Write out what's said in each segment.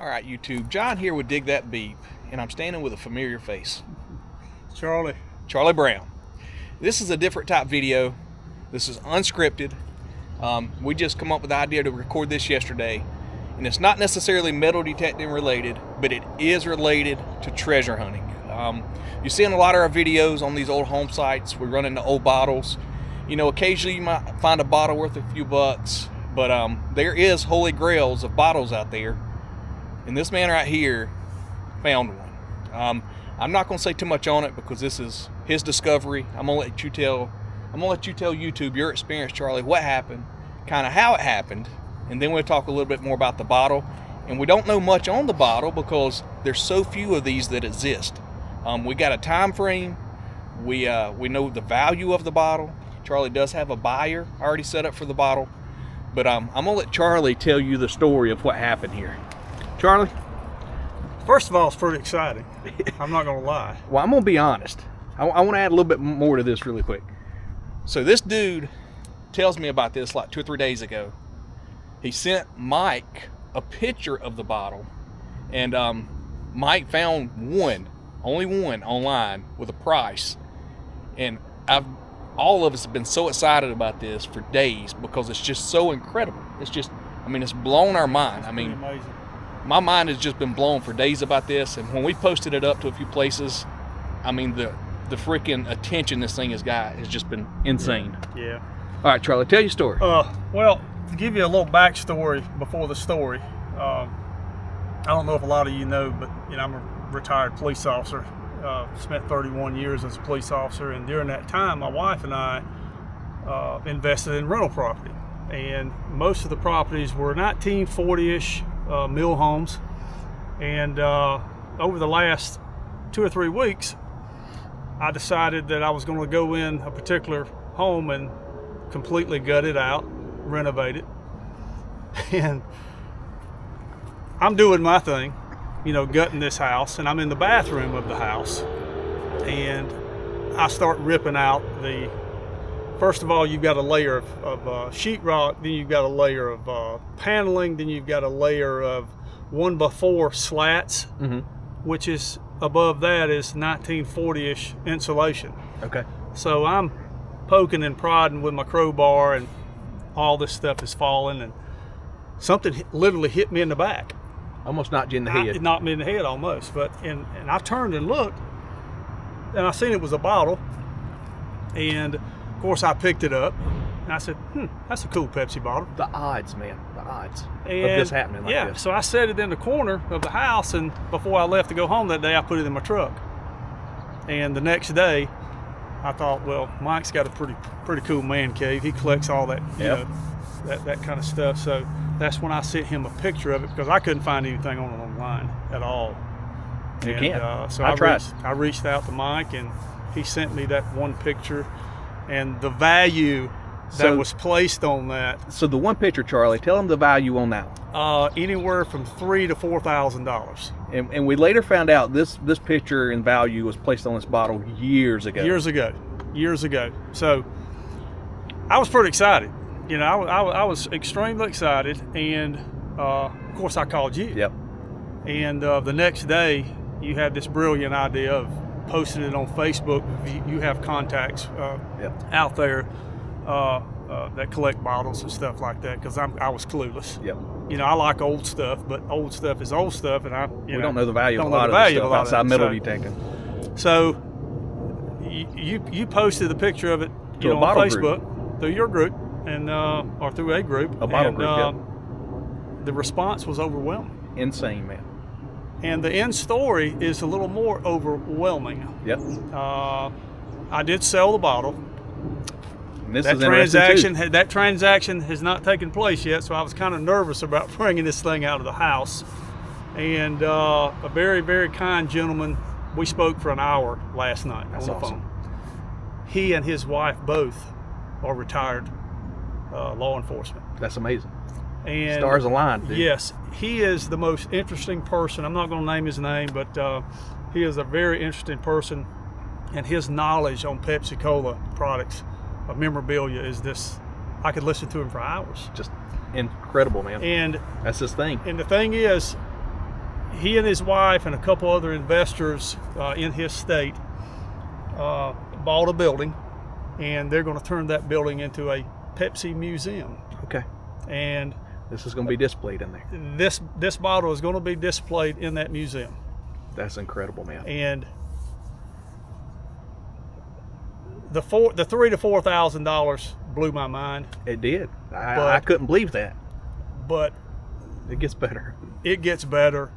All right, YouTube. John here with Dig That Beep, and I'm standing with a familiar face. Charlie Brown. This is a different type video. This is unscripted. We just come up with the idea to record this yesterday, and it's not necessarily metal detecting related, but it is related to treasure hunting. You see in a lot of our videos on these old home sites, we run into old bottles. You know, occasionally you might find a bottle worth a few bucks, but there is holy grails of bottles out there. And this man right here found one. I'm not going to say too much on it because this is his discovery. I'm going to let you tell YouTube your experience, Charlie, what happened, kind of how it happened, and then we'll talk a little bit more about the bottle. And we don't know much on the bottle because there's so few of these that exist. We got a time frame. We know the value of the bottle. Charlie does have a buyer already set up for the bottle, but I'm going to let Charlie tell you the story of what happened here. Charlie? First of all, it's pretty exciting. I'm not going to lie. Well, I'm going to be honest. I want to add a little bit more to this really quick. So this dude tells me about this like 2 or 3 days ago. He sent Mike a picture of the bottle, and Mike found only one online with a price. And all of us have been so excited about this for days because it's just so incredible. It's blown our mind. Amazing. My mind has just been blown for days about this, and when we posted it up to a few places, the freaking attention this thing has got has just been insane. Yeah. All right, Charlie, tell your story. Well, to give you a little backstory before the story, I don't know if a lot of you know, but I'm a retired police officer. Spent 31 years as a police officer, and during that time, my wife and I invested in rental property, and most of the properties were 1940-ish. Mill homes, and over the last 2 or 3 weeks I decided that I was going to go in a particular home and completely gut it out, renovate it, and I'm doing my thing, gutting this house, and I'm in the bathroom of the house, and I start ripping out first of all, you've got a layer of sheetrock, then you've got a layer of paneling, then you've got a layer of 1x4 slats, which is above that is 1940-ish insulation. Okay. So I'm poking and prodding with my crowbar, and all this stuff is falling, and something literally hit me in the back. Almost knocked you in the head. It knocked me in the head almost, and I turned and looked, and I seen it was a bottle, and of course, I picked it up, and I said, that's a cool Pepsi bottle. The odds, man, the odds of this happening like this. So I set it in the corner of the house, and before I left to go home that day, I put it in my truck. And the next day, I thought, well, Mike's got a pretty cool man cave. He collects all that, that kind of stuff. So that's when I sent him a picture of it, because I couldn't find anything on it online at all. You can't. So I tried. I reached out to Mike, and he sent me that one picture. And the value that was placed on that. So the one picture, Charlie, tell them the value on that. Anywhere from $3,000 to $4,000. And we later found out this picture and value was placed on this bottle years ago. Years ago. So I was pretty excited. I was extremely excited, and of course I called you. Yep. And the next day, you had this brilliant idea of posted it on Facebook. You have contacts out there that collect bottles and stuff like that, because I was clueless. Yep. I like old stuff, but old stuff is old stuff, and we don't know the value of a lot of the stuff outside metal detecting. So you posted the picture of it on Facebook through your group, and or through a group, a bottle group. The response was overwhelming. Insane, man. And the end story is a little more overwhelming. Yep. I did sell the bottle. That transaction has not taken place yet, so I was kind of nervous about bringing this thing out of the house. And a very, very kind gentleman, we spoke for an hour last night on the phone. He and his wife both are retired law enforcement. That's amazing. And stars aligned, dude. Yes, he is the most interesting person. I'm not going to name his name, but he is a very interesting person, and his knowledge on Pepsi Cola products, memorabilia, is this. I could listen to him for hours. Just incredible, man. And that's his thing. And the thing is, he and his wife and a couple other investors in his state bought a building, and they're going to turn that building into a Pepsi museum. Okay. And this is going to be displayed in there. This bottle is going to be displayed in that museum. That's incredible, man. And the $3,000 to $4,000 blew my mind. It did. I couldn't believe that. But it gets better. It gets better,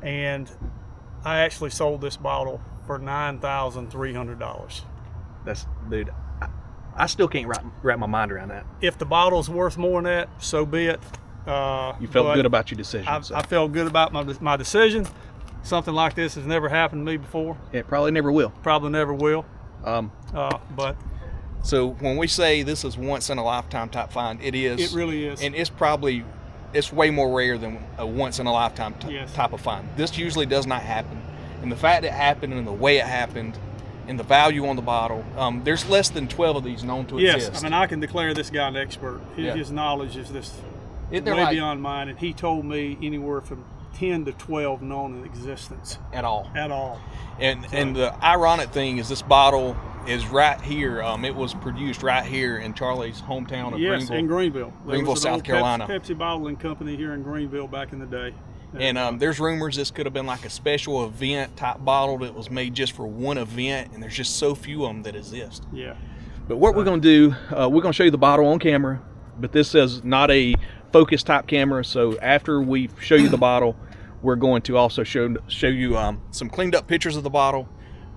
and I actually sold this bottle for $9,300. That's, dude, I still can't wrap my mind around that. If the bottle's worth more than that, so be it. You felt good about your decision. I felt good about my decision. Something like this has never happened to me before. It probably never will. Probably never will. But so when we say this is once in a lifetime type find, it is. It really is. And it's way more rare than a once in a lifetime type of find. This usually does not happen. And the fact it happened and the way it happened and the value on the bottle, there's less than 12 of these known to exist. Yes, I mean, I can declare this guy an expert. His knowledge is way beyond mine, and he told me anywhere from 10 to 12 known in existence. At all. And the ironic thing is this bottle is right here. It was produced right here in Charlie's hometown of Greenville. Yes, in Greenville. Greenville, South Carolina. Pepsi bottling company here in Greenville back in the day. And there's rumors this could have been like a special event type bottle that was made just for one event, and there's just so few of them that exist. Yeah. But what we're going to do, we're going to show you the bottle on camera, but this is not a focus type camera, so after we show you the bottle, we're going to also show you some cleaned up pictures of the bottle.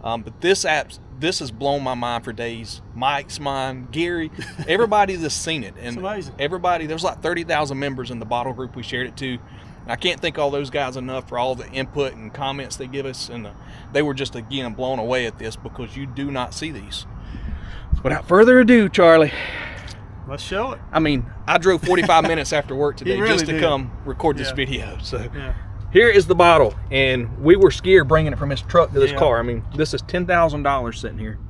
But this has blown my mind for days. Mike's mind, Gary, everybody that's seen it. And it's amazing. Everybody, there's like 30,000 members in the bottle group we shared it to. I can't thank all those guys enough for all the input and comments they give us, and they were just again blown away at this because you do not see these. Without further ado, Charlie, let's show it. I mean, I drove 45 minutes after work today just to come record this video. So here is the bottle, and we were scared bringing it from his truck to this car. I mean, this is $10,000 sitting here.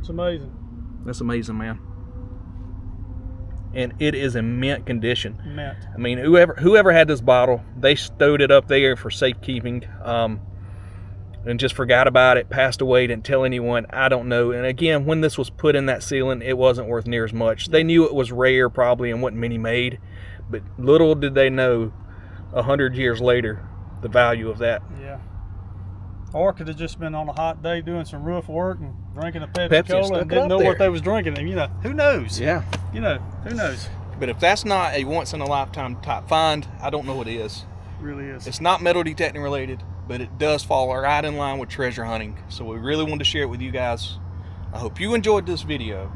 It's amazing. That's amazing, man. And it is in mint condition. Mint. I mean, whoever had this bottle, they stowed it up there for safekeeping, and just forgot about it, passed away, didn't tell anyone. I don't know. And again, when this was put in that sealing, it wasn't worth near as much. They knew it was rare probably and wasn't many made, but little did they know 100 years later the value of that. Yeah. Or could have just been on a hot day doing some roof work and drinking a Pepsi Cola and didn't know what they was drinking. And, who knows? Yeah. Who knows? But if that's not a once in a lifetime type find, I don't know what is. It really is. It's not metal detecting related, but it does fall right in line with treasure hunting. So we really wanted to share it with you guys. I hope you enjoyed this video.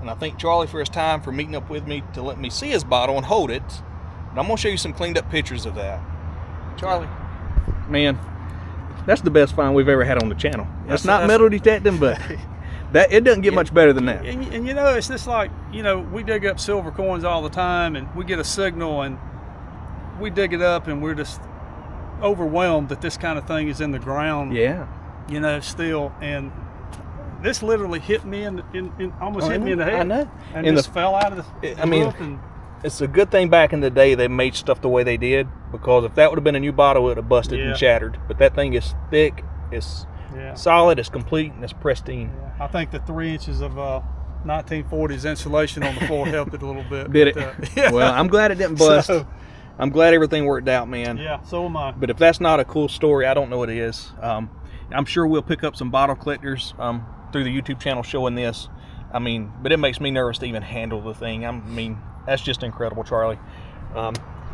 And I thank Charlie for his time for meeting up with me to let me see his bottle and hold it. And I'm going to show you some cleaned up pictures of that. Charlie. Man, that's the best find we've ever had on the channel. That's not metal detecting, but it doesn't get much better than that. And it's just like, we dig up silver coins all the time, and we get a signal, and we dig it up, and we're just overwhelmed that this kind of thing is in the ground. Yeah. Still, and this literally hit me almost hit me in the head. I know. And just fell out of the roof. And it's a good thing back in the day they made stuff the way they did, because if that would have been a new bottle, it would have busted and shattered. But that thing is thick, it's solid, it's complete, and it's pristine. Yeah. I think the 3 inches of 1940s insulation on the floor helped it a little bit. Did it? Well, I'm glad it didn't bust. I'm glad everything worked out, man. Yeah, so am I. But if that's not a cool story, I don't know what it is. I'm sure we'll pick up some bottle collectors through the YouTube channel showing this. I mean, but it makes me nervous to even handle the thing. I mean, that's just incredible, Charlie.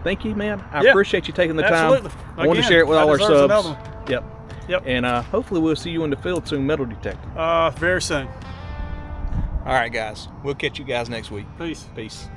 Thank you, man. I appreciate you taking the time. I wanted to share it with all our subs. Yep. And hopefully we'll see you in the field soon, metal detecting. Very soon. All right, guys. We'll catch you guys next week. Peace. Peace.